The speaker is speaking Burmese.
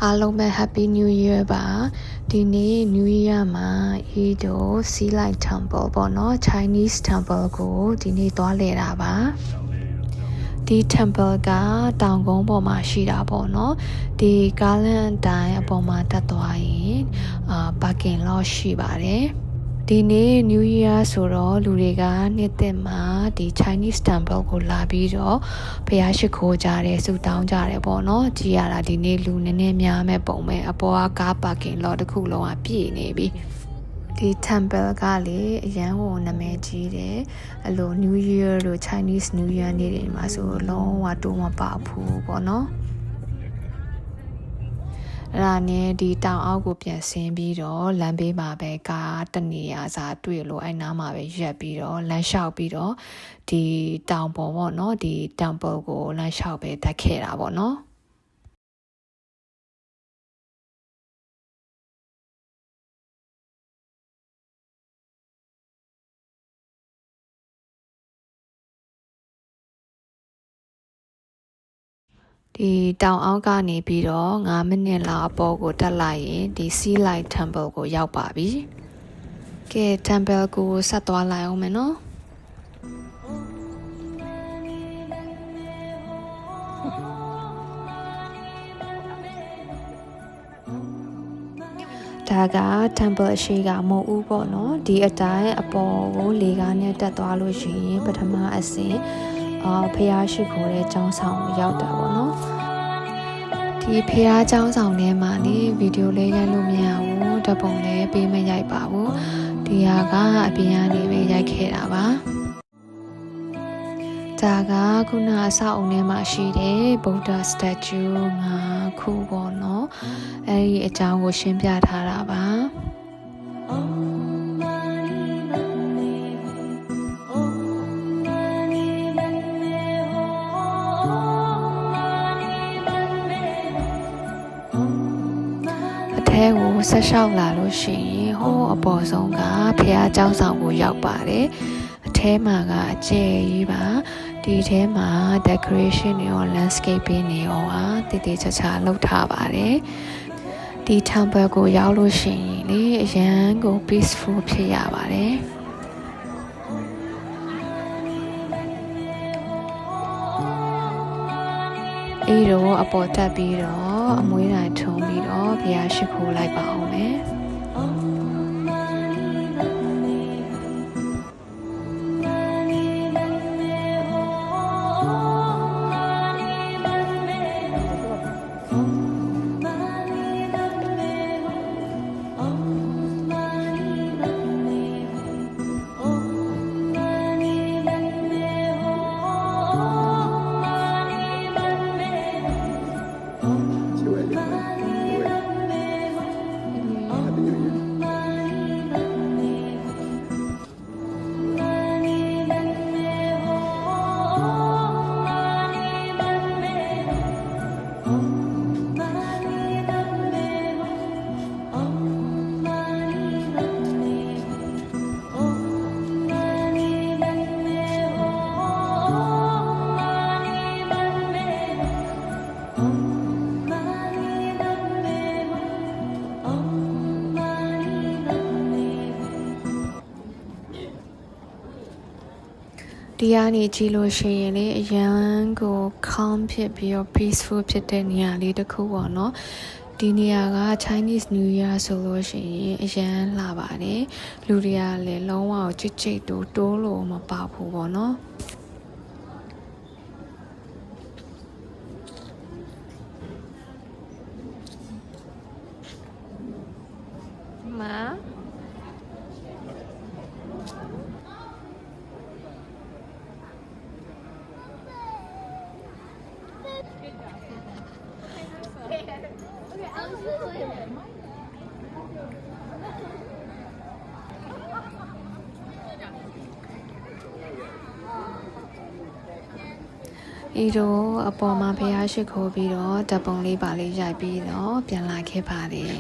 အားလုံးပဲ Happy New Year ပါဒီနေ့ New Year မှာ Sea Light Temple ပေါ့နော် Chinese Temple ကိုဒီနေ့သွားလည်တာပါဒီ Temple ကတောင်ကုန်းပေါ်မှာရှိတာပေါ့နော်ဒီကားလမ်းအတိုင်းအပေါ်မှာတက်သွားရင်parking lot ရှိပါတယ်ဒီနေ့ New Year ဆိုတော့လူတွေကနှစ်သစ်မှာဒီ Chinese Temple ကိုလာပြီးတော့ဘုရားရှိခိုးကြတယ်ဆုတောင်းကြတယ်ပေါ့နော်ကြည်ရတာဒီနေ့လူနည်းနည်းများမဲ့ပုံပဲအပေါ်ကကား parking lot တစ်ခုလုံးကပြည့်နေပြီဒီ temple ကလေအရန်ကိုနာမည်ကြီးတယ်အဲ့လို New Year တို့ Chinese New Year နေ့တွေမှာဆိုလုံးဝတိုးမပေါက်ဘူးပေါ့နော်အဲ့ဒါနဲ့ဒီတောင်အောက်ကိုပြန်ဆင်းပြီးတော့လမ်းဘေးမှာပဲကားတနေရာစာတွေ့လို့အဲ့နားမှာပဲရက်ပြီးတော့လမ်းလျှောက်ပြီးတော့ဒီတောင်ပေါ်ပေါ့နော်ဒီ temple ကိုလမ်းလျှောက်ပဲတက်ခဲ့တာပေါ့နော်ဒီတောင်အောက်ကနေပြီးတော့9မိနစ်လောက်အပေါ်ကိုတက်လိုက်ရင်ဒီ Sea Light Temple ကိုရောက်ပါပြီ။ကဲ Temple ကိုဆက်သွားလိုက်အောင်မယ်နော်။ဒါက Temple ရှိကမဟုတ်ဘူးပေါ့နော်။ဒီအတိုင်းအပေါ်ကိုလေကားနဲ့တက်သွားလို့ရှိရင်ပထမအဆင့်ဖျားရှိခိုးတဲ့ကျောင်းဆောင်ကိုရောက်တာပေါ့နော်ဒီဖျားကျောင်းဆောင်ထဲမှာလေဗီဒီယိုလေးရိုက်လို့မရဘူးဓာတ်ပုံလည်းပေးမရိုက်ပါဘူးဒီဟာကအပြင်ကနေပဲရိုက်ခဲ့တာပါဒါကခုနအဆောက်အုံထဲမှာရှိတဲ့ Buddha statue 5ခုပေါ့နော်အဲဒီအကြောင်းကိုရှင်းပြထားတာပါထဲကိုဆက်လျှောက်လာလို့ရှိရင်ဟိုအပေါ်ဆုံးကဖះเจ้าဆောင်ကိုရောက်ပါတယ်အထဲမှာကအကျယ်ကြီးပါဒီထဲမှာ decoration တွေရော landscaping တွေရောတည်တည်ချာချာလုပ်ထားပါတယ်ဒီ temple ကိုရောက်လို့ရှိရင်လေအရန်ကို peaceful ဖြစ်ရပါတယ်အဲ့တော့အပေါ်တက်ပြီးတော့အမွေးတိုင်ထုံးပြီးတော့ဘုရားရှိခိုးလိုက်ပါအောင်မယ်ဒီကနေကြည့်လို့ရှိရင်လေအရန်ကို calm ဖြစ်ပြီးတော့ peaceful ဖြစ်တဲ့နေရာလေးတစ်ခုပေါ့နော်ဒီနေရာက Chinese New Year ဆိုလို့ရှိရင်အရန်လှပါတယ်လူတွေကလည်းလုံးဝကြိတ်ကြိတ်တိုးလို့မပေါက်ဘူးပေါ့နော်ဤတော့အပေါ်မှာဖျားရှိခိုးပြီးတော့ဓာတ်ပုံလေးပါလေးရိုက်ပြီးတော့ပြန်လာခဲ့ပါတယ်